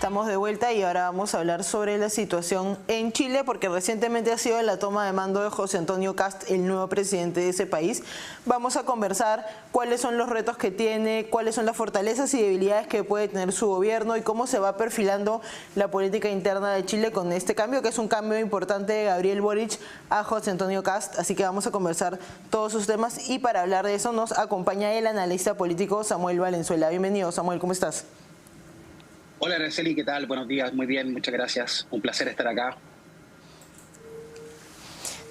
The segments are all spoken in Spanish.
Estamos de vuelta y ahora vamos a hablar sobre la situación en Chile, porque recientemente ha sido la toma de mando de José Antonio Kast, el nuevo presidente de ese país. Vamos a conversar cuáles son los retos que tiene, cuáles son las fortalezas y debilidades que puede tener su gobierno y cómo se va perfilando la política interna de Chile con este cambio, que es un cambio importante de Gabriel Boric a José Antonio Kast. Así que vamos a conversar todos sus temas y para hablar de eso nos acompaña el analista político Samuel Valenzuela. Bienvenido, Samuel, ¿cómo estás? Hola, Araceli, ¿qué tal? Buenos días, muy bien, muchas gracias. Un placer estar acá.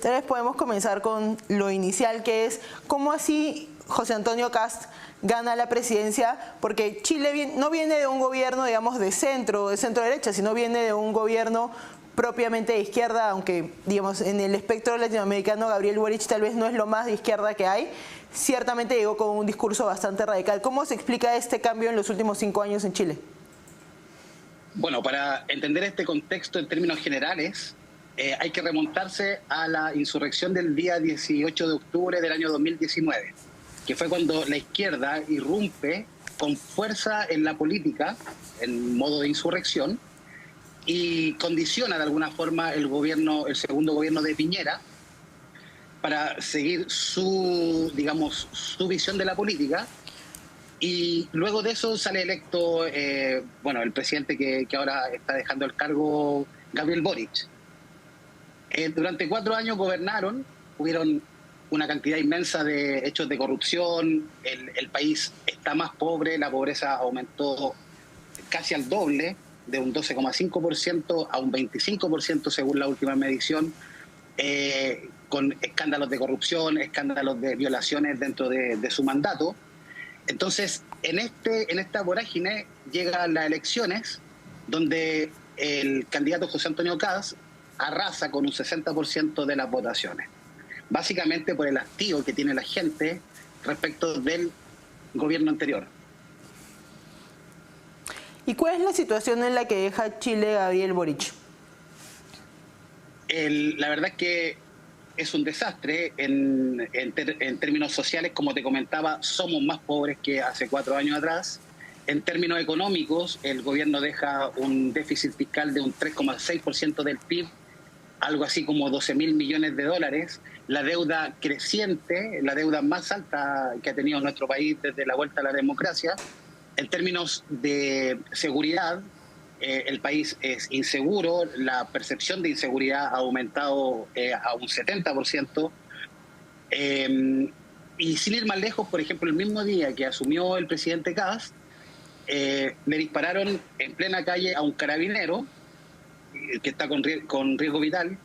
Tal vez podemos comenzar con lo inicial, que es cómo así José Antonio Kast gana la presidencia, porque Chile no viene de un gobierno, digamos, de centro derecha, sino viene de un gobierno propiamente de izquierda, aunque, digamos, en el espectro latinoamericano Gabriel Boric tal vez no es lo más de izquierda que hay. Ciertamente llegó con un discurso bastante radical. ¿Cómo se explica este cambio en los últimos 5 años en Chile? Bueno, para entender este contexto en términos generales, hay que remontarse a la insurrección del día 18 de octubre del año 2019, que fue cuando la izquierda irrumpe con fuerza en la política, en modo de insurrección, y condiciona de alguna forma el segundo gobierno de Piñera para seguir su visión de la política. Y luego de eso sale electo el presidente que ahora está dejando el cargo, Gabriel Boric. Durante 4 años gobernaron, hubieron una cantidad inmensa de hechos de corrupción, el país está más pobre, la pobreza aumentó casi al doble, de un 12,5% a un 25% según la última medición, con escándalos de corrupción, escándalos de violaciones dentro de su mandato. Entonces, en esta vorágine llegan las elecciones, donde el candidato José Antonio Kast arrasa con un 60% de las votaciones. Básicamente por el hastío que tiene la gente respecto del gobierno anterior. ¿Y cuál es la situación en la que deja Chile Gabriel Boric? La verdad es que es un desastre en términos sociales. Como te comentaba, somos más pobres que hace 4 años atrás. En términos económicos, el gobierno deja un déficit fiscal de un 3,6% del PIB, algo así como 12.000 millones de dólares. La deuda creciente, la deuda más alta que ha tenido nuestro país desde la vuelta a la democracia. En términos de seguridad, el país es inseguro, la percepción de inseguridad ha aumentado a un 70%. Y sin ir más lejos, por ejemplo, el mismo día que asumió el presidente Kast, le dispararon en plena calle a un carabinero que está con riesgo vital,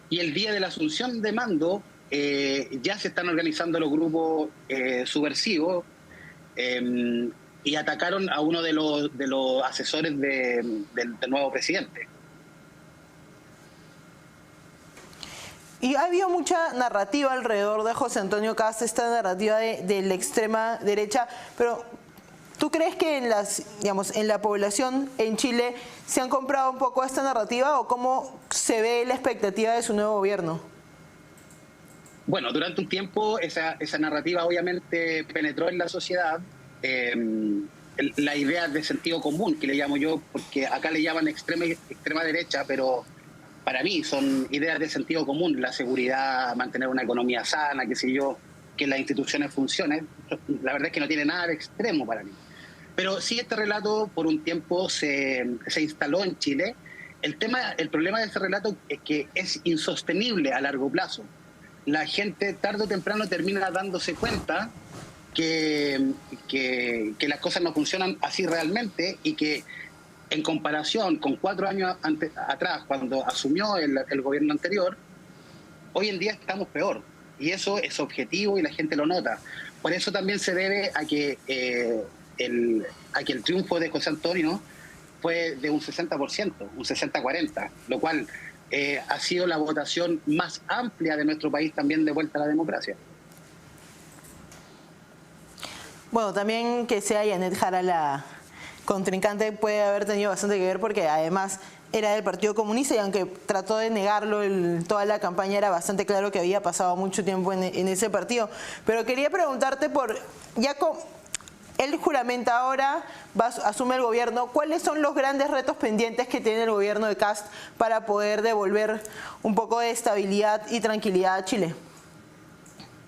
y el día de la asunción de mando ya se están organizando los grupos subversivos, y atacaron a uno de los asesores del nuevo presidente. Y ha habido mucha narrativa alrededor de José Antonio Kast, esta narrativa de la extrema derecha, pero ¿tú crees que en la población en Chile se han comprado un poco esta narrativa o cómo se ve la expectativa de su nuevo gobierno? Bueno, durante un tiempo esa narrativa obviamente penetró en la sociedad. La idea de sentido común, que le llamo yo, porque acá le llaman extrema derecha, pero para mí son ideas de sentido común: la seguridad, mantener una economía sana, qué sé yo, que las instituciones funcionen. La verdad es que no tiene nada de extremo para mí. Pero sí, este relato por un tiempo se instaló en Chile. El problema de ese relato es que es insostenible a largo plazo. La gente tarde o temprano termina dándose cuenta que las cosas no funcionan así realmente, y que en comparación con 4 años atrás, cuando asumió el gobierno anterior, hoy en día estamos peor. Y eso es objetivo y la gente lo nota. Por eso también se debe a que el triunfo de José Antonio fue de un 60%, un 60-40, lo cual ha sido la votación más amplia de nuestro país también de vuelta a la democracia. Bueno, también que sea Yanet Jara la contrincante puede haber tenido bastante que ver, porque además era del Partido Comunista y aunque trató de negarlo toda la campaña, era bastante claro que había pasado mucho tiempo en ese partido. Pero quería preguntarte Él juramenta ahora, asume el gobierno. ¿Cuáles son los grandes retos pendientes que tiene el gobierno de Kast para poder devolver un poco de estabilidad y tranquilidad a Chile?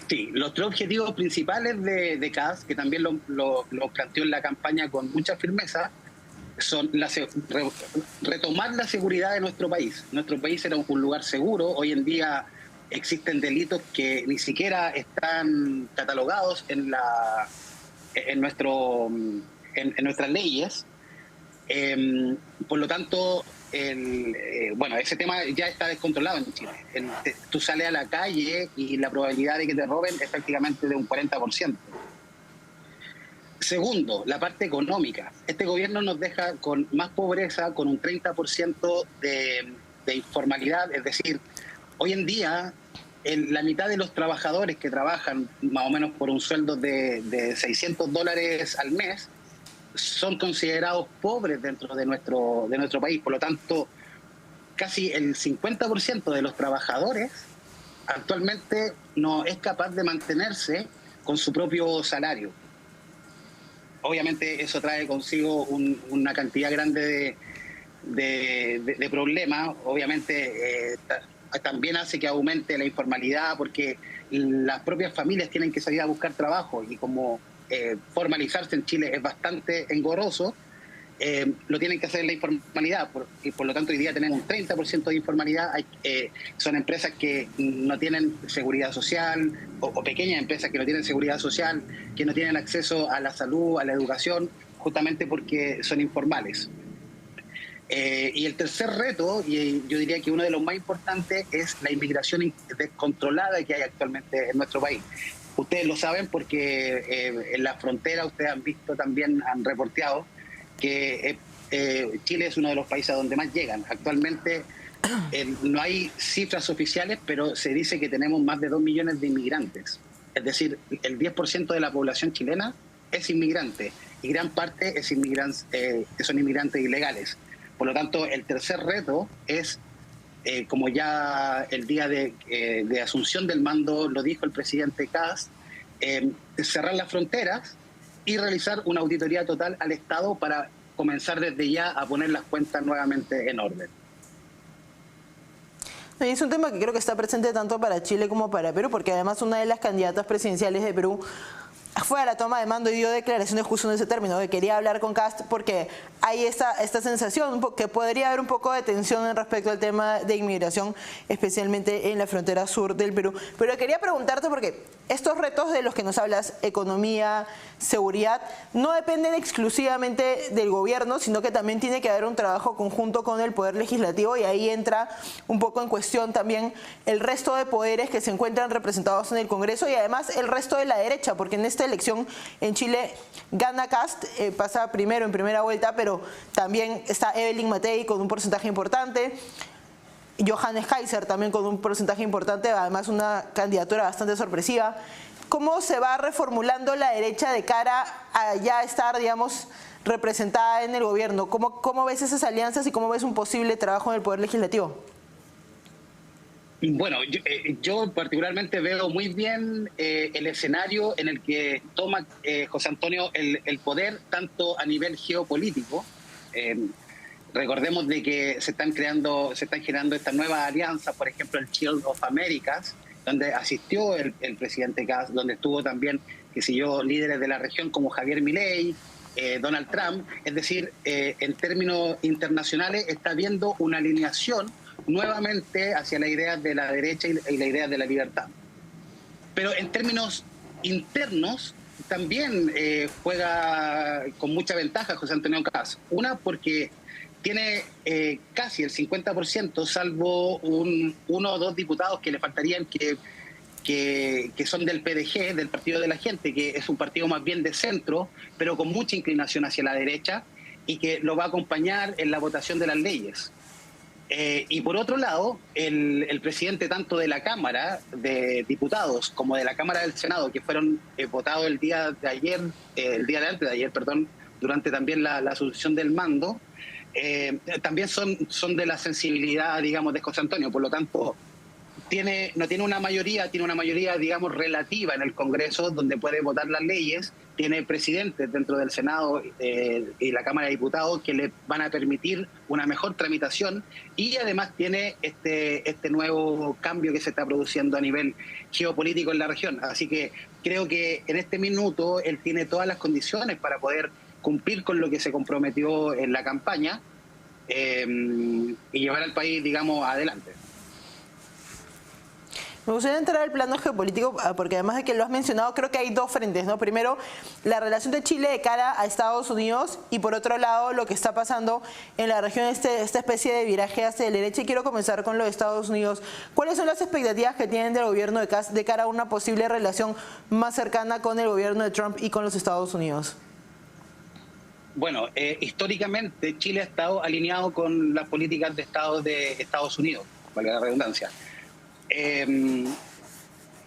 Sí, los tres objetivos principales de Kast, que también lo planteó en la campaña con mucha firmeza, son retomar la seguridad de nuestro país. Nuestro país era un lugar seguro. Hoy en día existen delitos que ni siquiera están catalogados en nuestras leyes. Por lo tanto, ese tema ya está descontrolado en Chile. Tú sales a la calle y la probabilidad de que te roben es prácticamente de un 40%. Segundo, la parte económica. Este gobierno nos deja con más pobreza, con un 30% de informalidad. Es decir, hoy en día la mitad de los trabajadores que trabajan más o menos por un sueldo de $600 al mes son considerados pobres dentro de nuestro país. Por lo tanto, casi el 50% de los trabajadores actualmente no es capaz de mantenerse con su propio salario. Obviamente eso trae consigo una cantidad grande de problemas. Obviamente también hace que aumente la informalidad, porque las propias familias tienen que salir a buscar trabajo, y como formalizarse en Chile es bastante engorroso, lo tienen que hacer en la informalidad, y por lo tanto hoy día tenemos un 30% de informalidad. Son empresas que no tienen seguridad social, o pequeñas empresas que no tienen seguridad social, que no tienen acceso a la salud, a la educación, justamente porque son informales. Y el tercer reto, y yo diría que uno de los más importantes, es la inmigración descontrolada que hay actualmente en nuestro país. Ustedes lo saben porque en la frontera ustedes han visto, también han reporteado que Chile es uno de los países a donde más llegan. Actualmente no hay cifras oficiales, pero se dice que tenemos más de 2 millones de inmigrantes. Es decir, el 10% de la población chilena es inmigrante, y gran parte son inmigrantes ilegales. Por lo tanto, el tercer reto es, como ya el día de asunción del mando lo dijo el presidente Kast, cerrar las fronteras y realizar una auditoría total al Estado para comenzar desde ya a poner las cuentas nuevamente en orden. Es un tema que creo que está presente tanto para Chile como para Perú, porque además una de las candidatas presidenciales de Perú fue a la toma de mando y dio declaraciones justo en ese término, que quería hablar con Kast porque hay esta sensación que podría haber un poco de tensión en respecto al tema de inmigración, especialmente en la frontera sur del Perú. Pero quería preguntarte, porque estos retos de los que nos hablas, economía, seguridad, no dependen exclusivamente del gobierno, sino que también tiene que haber un trabajo conjunto con el Poder Legislativo, y ahí entra un poco en cuestión también el resto de poderes que se encuentran representados en el Congreso, y además el resto de la derecha, porque en esta elección en Chile gana Kast, pasa primero en primera vuelta, pero también está Evelyn Matei con un porcentaje importante, Johannes Kaiser también con un porcentaje importante, además una candidatura bastante sorpresiva. ¿Cómo se va reformulando la derecha de cara a ya estar, digamos, representada en el gobierno? ¿Cómo ves esas alianzas y cómo ves un posible trabajo en el Poder Legislativo? Bueno, yo particularmente veo muy bien el escenario en el que toma José Antonio el poder, tanto a nivel geopolítico. Recordemos de que se están generando estas nuevas alianzas, por ejemplo el Shield of Americas, donde asistió el presidente Kast, donde estuvo también, líderes de la región como Javier Milei, Donald Trump. Es decir, en términos internacionales está habiendo una alineación nuevamente hacia la idea de la derecha y la idea de la libertad. Pero en términos internos también juega con mucha ventaja José Antonio Kast. Una, porque tiene casi el 50%, salvo uno o dos diputados que le faltarían, que son del PDG, del Partido de la Gente, que es un partido más bien de centro, pero con mucha inclinación hacia la derecha, y que lo va a acompañar en la votación de las leyes. Y por otro lado, el presidente tanto de la Cámara de Diputados como de la Cámara del Senado, que fueron votados el día de antes de ayer, durante también la asunción del mando, también son de la sensibilidad, digamos, de José Antonio. Por lo tanto, no tiene una mayoría, tiene una mayoría, digamos, relativa en el Congreso, donde puede votar las leyes, tiene presidentes dentro del Senado y la Cámara de Diputados que le van a permitir una mejor tramitación, y además tiene este nuevo cambio que se está produciendo a nivel geopolítico en la región. Así que creo que en este minuto él tiene todas las condiciones para poder cumplir con lo que se comprometió en la campaña y llevar al país, digamos, adelante. Me gustaría entrar al plano geopolítico porque además de que lo has mencionado, creo que hay dos frentes, ¿no? Primero, la relación de Chile de cara a Estados Unidos, y por otro lado, lo que está pasando en la región, esta especie de viraje hacia la derecha. Y quiero comenzar con lo de Estados Unidos. ¿Cuáles son las expectativas que tienen del gobierno de Kast de cara a una posible relación más cercana con el gobierno de Trump y con los Estados Unidos? Bueno, históricamente Chile ha estado alineado con las políticas de Estado de Estados Unidos, valga la redundancia.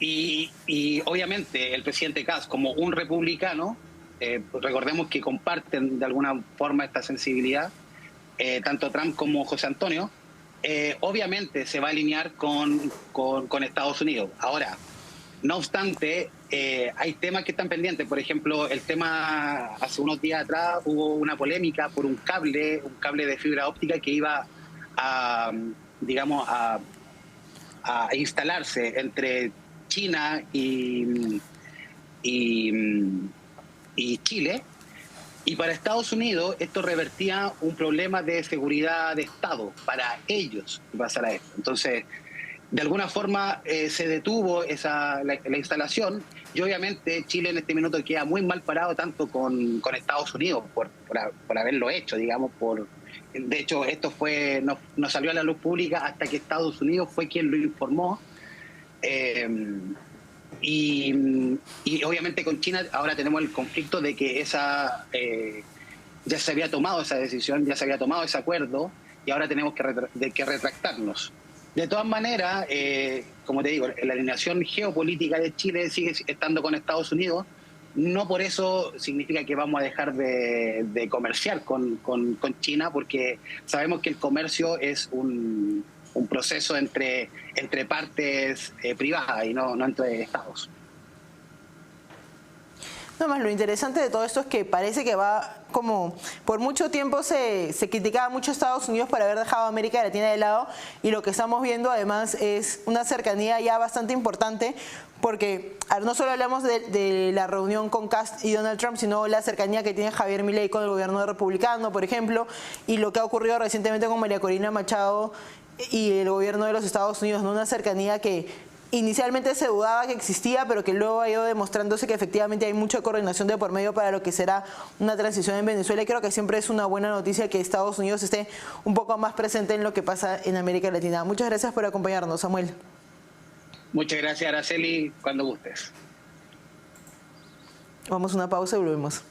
Y obviamente el presidente Kast, como un republicano, recordemos que comparten de alguna forma esta sensibilidad, tanto Trump como José Antonio, obviamente se va a alinear con Estados Unidos. Ahora, no obstante, hay temas que están pendientes. Por ejemplo, el tema, hace unos días atrás hubo una polémica por un cable de fibra óptica que iba a, digamos, a instalarse entre China y Chile, y para Estados Unidos esto revertía un problema de seguridad de Estado para ellos pasar a esto. Entonces, de alguna forma se detuvo la instalación, y obviamente Chile en este minuto queda muy mal parado tanto con Estados Unidos por haberlo hecho, digamos, de hecho, esto no salió a la luz pública hasta que Estados Unidos fue quien lo informó. Y obviamente con China ahora tenemos el conflicto de que ya se había tomado esa decisión, ya se había tomado ese acuerdo, y ahora tenemos que retractarnos. De todas maneras, como te digo, la alineación geopolítica de Chile sigue estando con Estados Unidos. No por eso significa que vamos a dejar de comerciar con China, porque sabemos que el comercio es un proceso entre partes privadas y no entre estados. No más, lo interesante de todo esto es que parece que va como... Por mucho tiempo se criticaba mucho a Estados Unidos por haber dejado a América Latina de lado, y lo que estamos viendo además es una cercanía ya bastante importante, porque no solo hablamos de la reunión con Kast y Donald Trump, sino la cercanía que tiene Javier Milei con el gobierno republicano, por ejemplo, y lo que ha ocurrido recientemente con María Corina Machado y el gobierno de los Estados Unidos, ¿no? Una cercanía que inicialmente se dudaba que existía, pero que luego ha ido demostrándose que efectivamente hay mucha coordinación de por medio para lo que será una transición en Venezuela. Y creo que siempre es una buena noticia que Estados Unidos esté un poco más presente en lo que pasa en América Latina. Muchas gracias por acompañarnos, Samuel. Muchas gracias, Araceli, cuando gustes. Vamos a una pausa y volvemos.